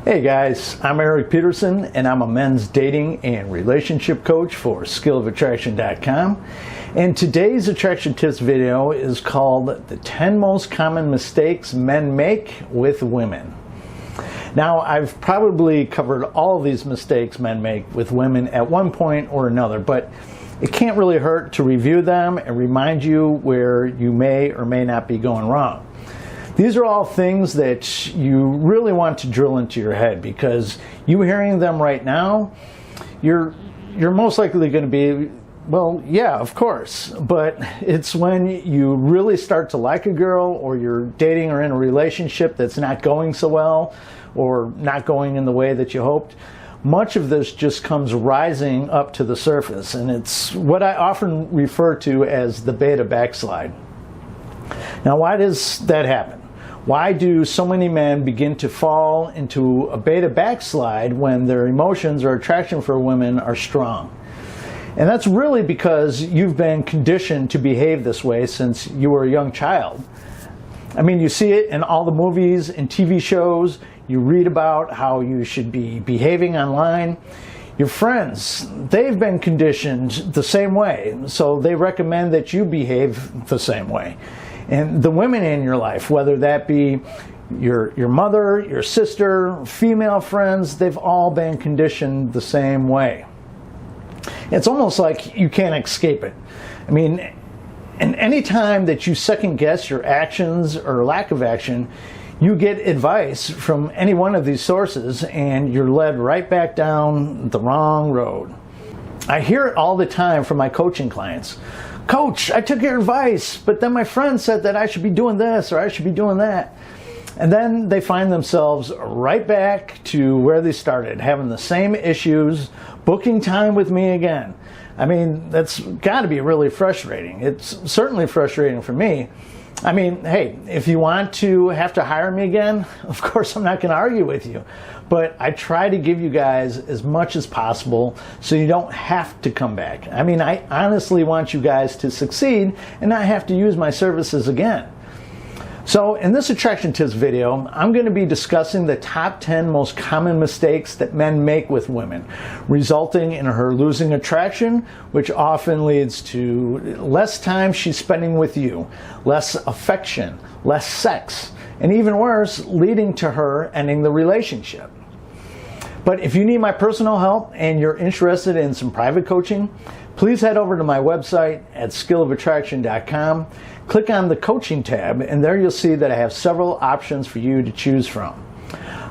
Hey guys, I'm Erik Peterson and I'm a men's dating and relationship coach for 𝗧𝗵𝗲 and today's attraction tips video is called the 10 most common mistakes men make with women. Now, I've probably covered all of these mistakes men make with women at one point or another, but it can't really hurt to review them and remind you where you may or may not be going wrong. These are all things that you really want to drill into your head, because you hearing them right now, you're most likely going to be, well, yeah, of course, but it's when you really start to like a girl, or you're dating or in a relationship that's not going so well or not going in the way that you hoped. Much of this just comes rising up to the surface, and it's what I often refer to as the beta backslide. Now, why does that happen? Why do so many men begin to fall into a beta backslide when their emotions or attraction for women are strong? And that's really because you've been conditioned to behave this way since you were a young child. I mean, you see it in all the movies and TV shows. You read about how you should be behaving online. Your friends, they've been conditioned the same way, so they recommend that you behave the same way. And the women in your life, whether that be your mother, your sister, female friends, they've all been conditioned the same way. It's almost like you can't escape it. I mean, and any time that you second guess your actions or lack of action, you get advice from any one of these sources and you're led right back down the wrong road. I hear it all the time from my coaching clients. Coach, I took your advice, but then my friend said that I should be doing this or I should be doing that. And then they find themselves right back to where they started, having the same issues, booking time with me again. I mean, that's got to be really frustrating. It's certainly frustrating for me. I mean, hey, if you want to have to hire me again, of course I'm not going to argue with you. But I try to give you guys as much as possible so you don't have to come back. I mean, I honestly want you guys to succeed and not have to use my services again. So in this attraction tips video, I'm going to be discussing the top 10 most common mistakes that men make with women, resulting in her losing attraction, which often leads to less time she's spending with you, less affection, less sex, and even worse, leading to her ending the relationship. But if you need my personal help and you're interested in some private coaching, please head over to my website at 𝗧𝗵𝗲 click on the coaching tab, and there you'll see that I have several options for you to choose from.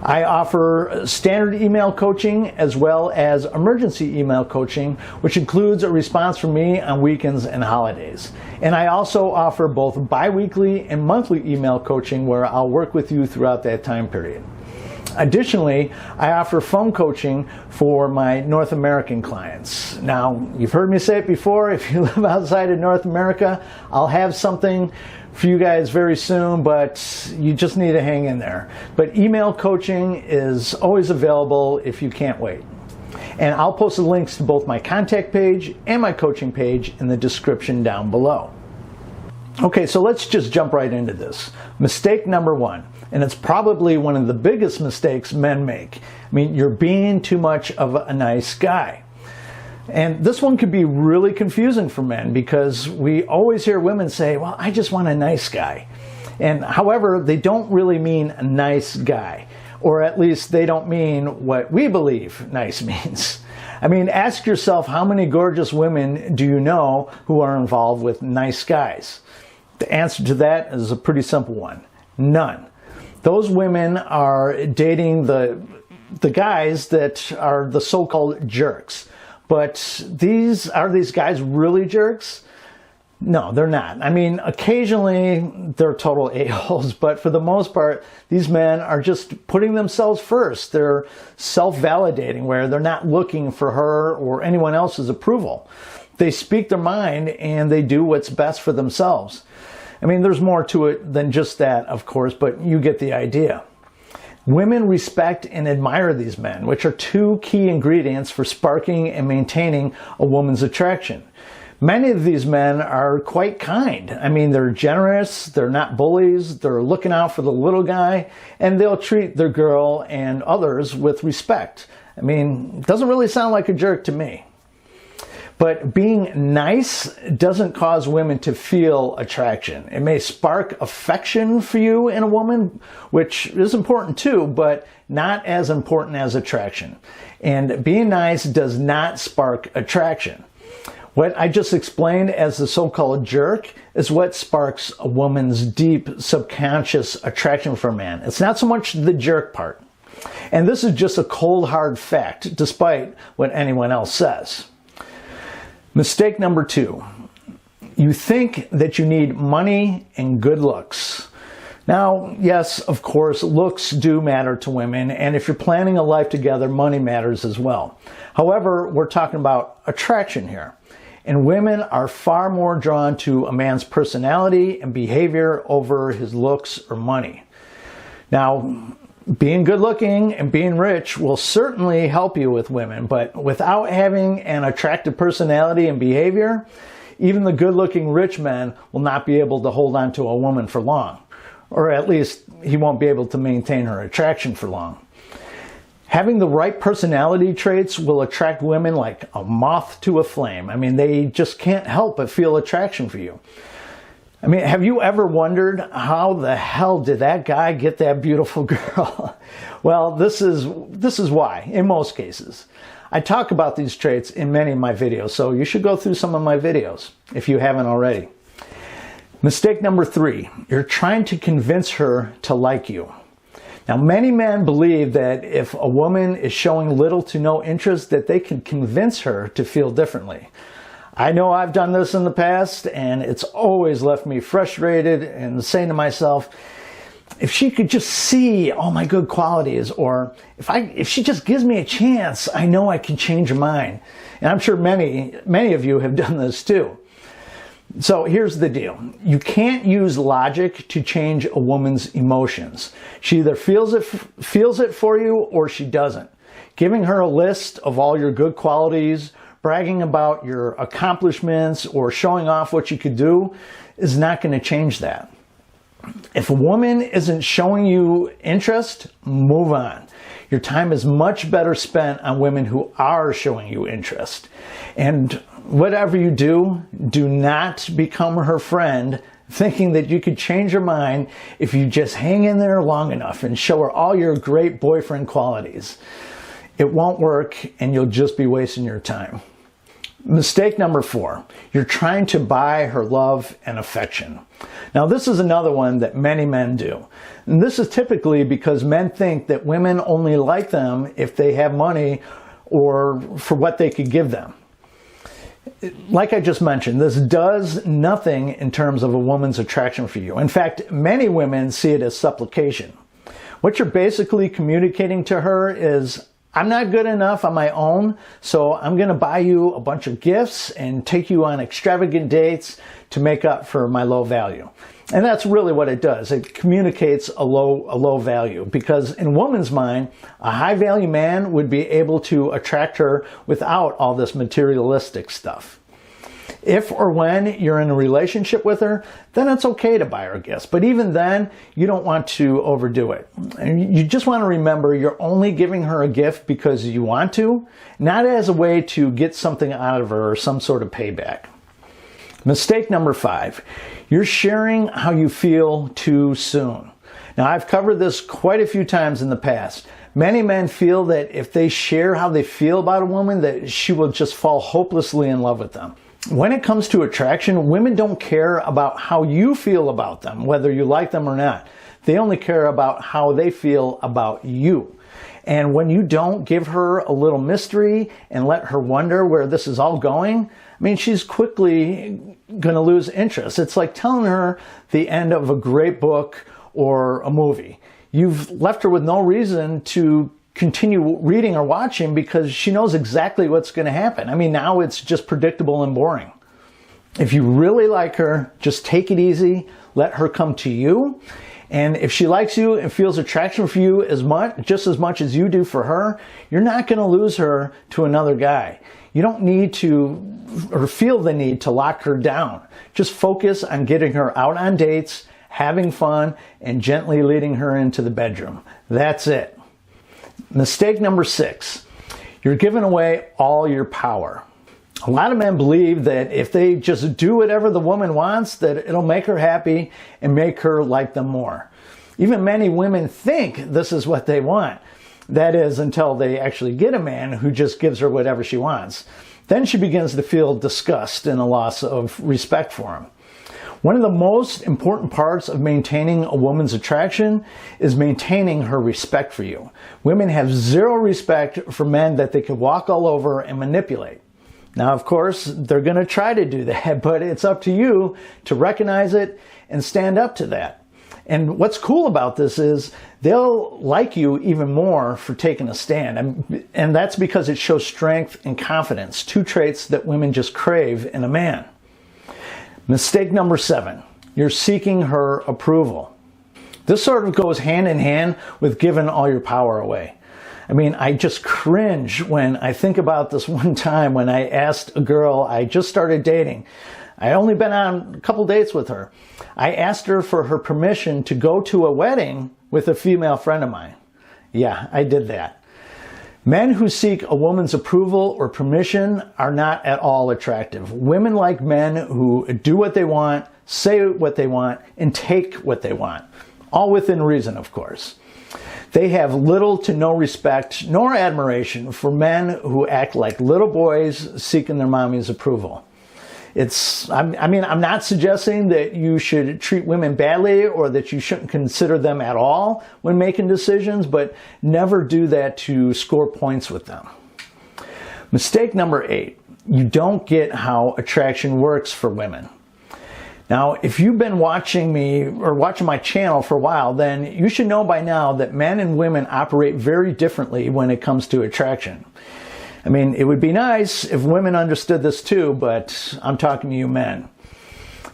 I offer standard email coaching as well as emergency email coaching, which includes a response from me on weekends and holidays. And I also offer both bi-weekly and monthly email coaching where I'll work with you throughout that time period. Additionally, I offer phone coaching for my North American clients. Now, you've heard me say it before, if you live outside of North America, I'll have something for you guys very soon, but you just need to hang in there. But email coaching is always available if you can't wait. And I'll post the links to both my contact page and my coaching page in the description down below. Okay, so let's just jump right into this. Mistake number one, and it's probably one of the biggest mistakes men make. I mean, you're being too much of a nice guy. And this one could be really confusing for men because we always hear women say, well, I just want a nice guy. And however, they don't really mean a nice guy, or at least they don't mean what we believe nice means. I mean, ask yourself, how many gorgeous women do you know who are involved with nice guys? The answer to that is a pretty simple one. None. Those women are dating the guys that are the so-called jerks. But are these guys really jerks? No, they're not. I mean, occasionally they're total a-holes, but for the most part, these men are just putting themselves first. They're self-validating, where they're not looking for her or anyone else's approval. They speak their mind and they do what's best for themselves. I mean, there's more to it than just that, of course, but you get the idea. Women respect and admire these men, which are two key ingredients for sparking and maintaining a woman's attraction. Many of these men are quite kind. I mean, they're generous, they're not bullies, they're looking out for the little guy, and they'll treat their girl and others with respect. I mean, it doesn't really sound like a jerk to me. But being nice doesn't cause women to feel attraction. It may spark affection for you in a woman, which is important too, but not as important as attraction. And being nice does not spark attraction. What I just explained as the so-called jerk is what sparks a woman's deep subconscious attraction for a man. It's not so much the jerk part. And this is just a cold, hard fact, despite what anyone else says. Mistake number 2, you think that you need money and good looks. Now, yes, of course, looks do matter to women, and if you're planning a life together, money matters as well. However, we're talking about attraction here, and women are far more drawn to a man's personality and behavior over his looks or money. Now, being good looking and being rich will certainly help you with women, but without having an attractive personality and behavior, even the good looking rich men will not be able to hold on to a woman for long. Or at least he won't be able to maintain her attraction for long. Having the right personality traits will attract women like a moth to a flame. I mean, they just can't help but feel attraction for you. I mean, have you ever wondered how the hell did that guy get that beautiful girl? Well, this is why, in most cases. I talk about these traits in many of my videos, so you should go through some of my videos if you haven't already. Mistake number 3, you're trying to convince her to like you. Now, many men believe that if a woman is showing little to no interest, that they can convince her to feel differently. I know I've done this in the past, and it's always left me frustrated and saying to myself, if she could just see all my good qualities, or if she just gives me a chance, I know I can change her mind. And I'm sure many of you have done this too. So here's the deal. You can't use logic to change a woman's emotions. She either feels it for you or she doesn't. Giving her a list of all your good qualities, bragging about your accomplishments, or showing off what you could do is not going to change that. If a woman isn't showing you interest, move on. Your time is much better spent on women who are showing you interest. And whatever you do, do not become her friend thinking that you could change her mind if you just hang in there long enough and show her all your great boyfriend qualities. It won't work, and you'll just be wasting your time. Mistake number 4, you're trying to buy her love and affection. Now, this is another one that many men do. And this is typically because men think that women only like them if they have money or for what they could give them. Like I just mentioned, this does nothing in terms of a woman's attraction for you. In fact, many women see it as supplication. What you're basically communicating to her is, I'm not good enough on my own, so I'm going to buy you a bunch of gifts and take you on extravagant dates to make up for my low value. And that's really what it does. It communicates a low value, because in a woman's mind, a high value man would be able to attract her without all this materialistic stuff. If or when you're in a relationship with her, then it's okay to buy her gifts. But even then, you don't want to overdo it. And you just want to remember you're only giving her a gift because you want to, not as a way to get something out of her or some sort of payback. Mistake number 5, you're sharing how you feel too soon. Now, I've covered this quite a few times in the past. Many men feel that if they share how they feel about a woman, that she will just fall hopelessly in love with them. When it comes to attraction, women don't care about how you feel about them, whether you like them or not. They only care about how they feel about you. And when you don't give her a little mystery and let her wonder where this is all going, I mean, she's quickly going to lose interest. It's like telling her the end of a great book or a movie. You've left her with no reason to continue reading or watching because she knows exactly what's going to happen. I mean, now it's just predictable and boring. If you really like her, just take it easy, let her come to you, And if she likes you and feels attraction for you just as much as you do for her, you're not going to lose her to another guy. You don't need to, or feel the need to lock her down. Just focus on getting her out on dates, having fun, and gently leading her into the bedroom. That's it. Mistake number 6. You're giving away all your power. A lot of men believe that if they just do whatever the woman wants, that it'll make her happy and make her like them more. Even many women think this is what they want. That is, until they actually get a man who just gives her whatever she wants. Then she begins to feel disgust and a loss of respect for him. One of the most important parts of maintaining a woman's attraction is maintaining her respect for you. Women have zero respect for men that they can walk all over and manipulate. Now, of course, they're going to try to do that, but it's up to you to recognize it and stand up to that. And what's cool about this is they'll like you even more for taking a stand. And that's because it shows strength and confidence, 2 traits that women just crave in a man. Mistake number 7, you're seeking her approval. This sort of goes hand in hand with giving all your power away. I mean, I just cringe when I think about this one time when I asked a girl I just started dating. I only been on a couple dates with her. I asked her for her permission to go to a wedding with a female friend of mine. Yeah, I did that. Men who seek a woman's approval or permission are not at all attractive. Women like men who do what they want, say what they want, and take what they want. All within reason, of course. They have little to no respect nor admiration for men who act like little boys seeking their mommy's approval. I'm not suggesting that you should treat women badly or that you shouldn't consider them at all when making decisions, but never do that to score points with them. Mistake number 8, you don't get how attraction works for women. Now, if you've been watching me or watching my channel for a while, then you should know by now that men and women operate very differently when it comes to attraction. I mean, it would be nice if women understood this too, but I'm talking to you men.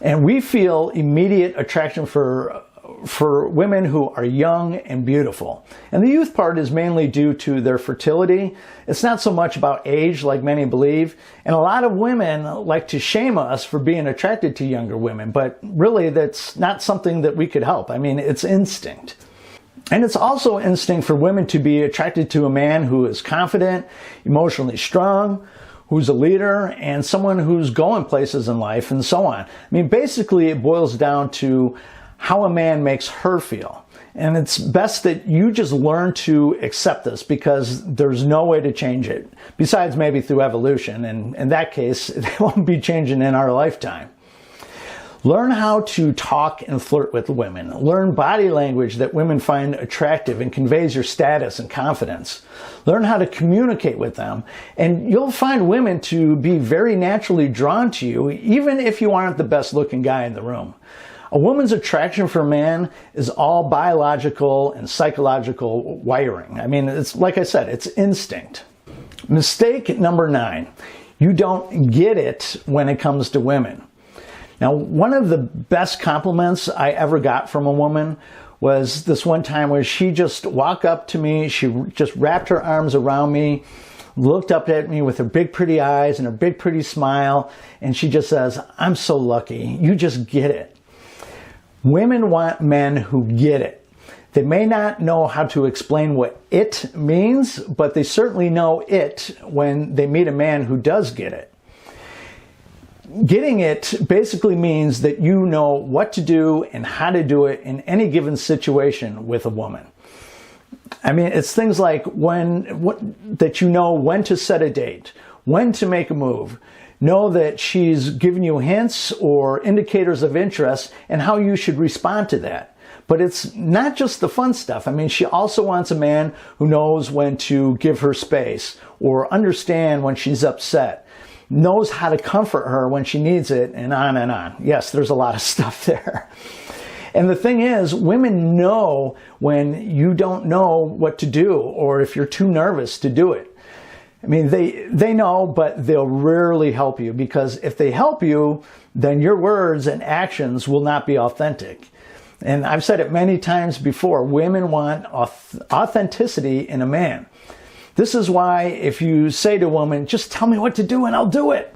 And we feel immediate attraction for women who are young and beautiful. And the youth part is mainly due to their fertility. It's not so much about age like many believe. And a lot of women like to shame us for being attracted to younger women, but really that's not something that we could help. I mean, it's instinct. And it's also instinct for women to be attracted to a man who is confident, emotionally strong, who's a leader, and someone who's going places in life, and so on. I mean, basically it boils down to how a man makes her feel. And it's best that you just learn to accept this because there's no way to change it, besides maybe through evolution, and in that case, it won't be changing in our lifetime. Learn how to talk and flirt with women. Learn body language that women find attractive and conveys your status and confidence. Learn how to communicate with them, and you'll find women to be very naturally drawn to you, even if you aren't the best looking guy in the room. A woman's attraction for a man is all biological and psychological wiring. I mean, it's like I said, it's instinct. Mistake number 9, you don't get it when it comes to women. Now, one of the best compliments I ever got from a woman was this one time where she just walked up to me, she just wrapped her arms around me, looked up at me with her big pretty eyes and her big pretty smile, and she just says, "I'm so lucky, you just get it." Women want men who get it. They may not know how to explain what it means, but they certainly know it when they meet a man who does get it. Getting it basically means that you know what to do and how to do it in any given situation with a woman. I mean, it's things like that you know when to set a date, when to make a move, know that she's giving you hints or indicators of interest and how you should respond to that. But it's not just the fun stuff. I mean, she also wants a man who knows when to give her space or understand when she's upset, knows how to comfort her when she needs it, and on and on. Yes, there's a lot of stuff there. And the thing is, women know when you don't know what to do or if you're too nervous to do it. I mean, they know, but they'll rarely help you, because if they help you, then your words and actions will not be authentic. And I've said it many times before, women want authenticity in a man. This is why if you say to a woman, just tell me what to do and I'll do it,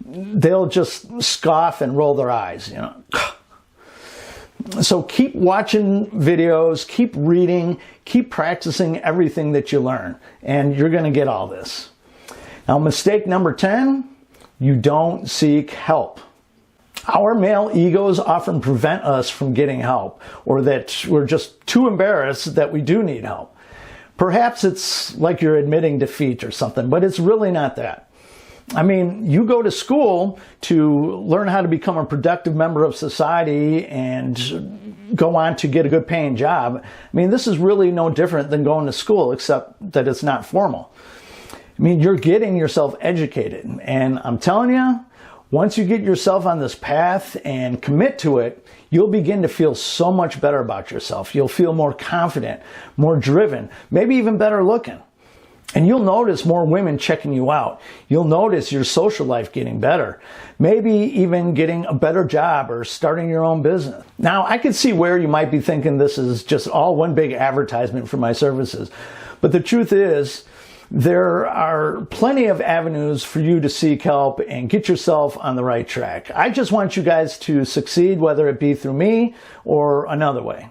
they'll just scoff and roll their eyes, you know. So keep watching videos, keep reading, keep practicing everything that you learn, and you're going to get all this. Now, mistake number 10, you don't seek help. Our male egos often prevent us from getting help, or that we're just too embarrassed that we do need help. Perhaps it's like you're admitting defeat or something, but it's really not that. I mean, you go to school to learn how to become a productive member of society and go on to get a good paying job. I mean, this is really no different than going to school, except that it's not formal. I mean, you're getting yourself educated, and I'm telling you, once you get yourself on this path and commit to it, you'll begin to feel so much better about yourself. You'll feel more confident, more driven, maybe even better looking. And you'll notice more women checking you out. You'll notice your social life getting better, maybe even getting a better job or starting your own business. Now, I could see where you might be thinking this is just all one big advertisement for my services. But the truth is, there are plenty of avenues for you to seek help and get yourself on the right track. I just want you guys to succeed, whether it be through me or another way.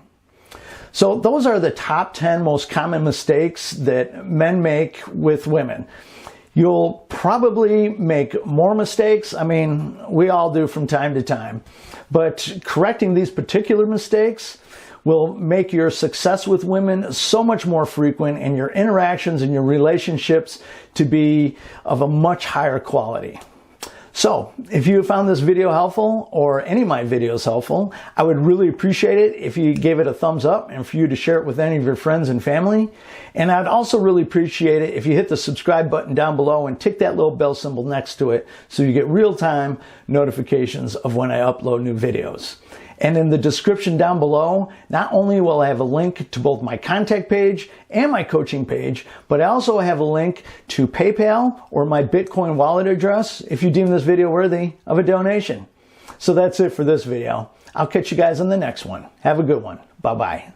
So those are the top 10 most common mistakes that men make with women. You'll probably make more mistakes. I mean, we all do from time to time. But correcting these particular mistakes will make your success with women so much more frequent and your interactions and your relationships to be of a much higher quality. So, if you found this video helpful or any of my videos helpful, I would really appreciate it if you gave it a thumbs up and for you to share it with any of your friends and family. And I'd also really appreciate it if you hit the subscribe button down below and tick that little bell symbol next to it so you get real-time notifications of when I upload new videos. And in the description down below, not only will I have a link to both my contact page and my coaching page, but I also have a link to PayPal or my Bitcoin wallet address if you deem this video worthy of a donation. So that's it for this video. I'll catch you guys on the next one. Have a good one. Bye-bye.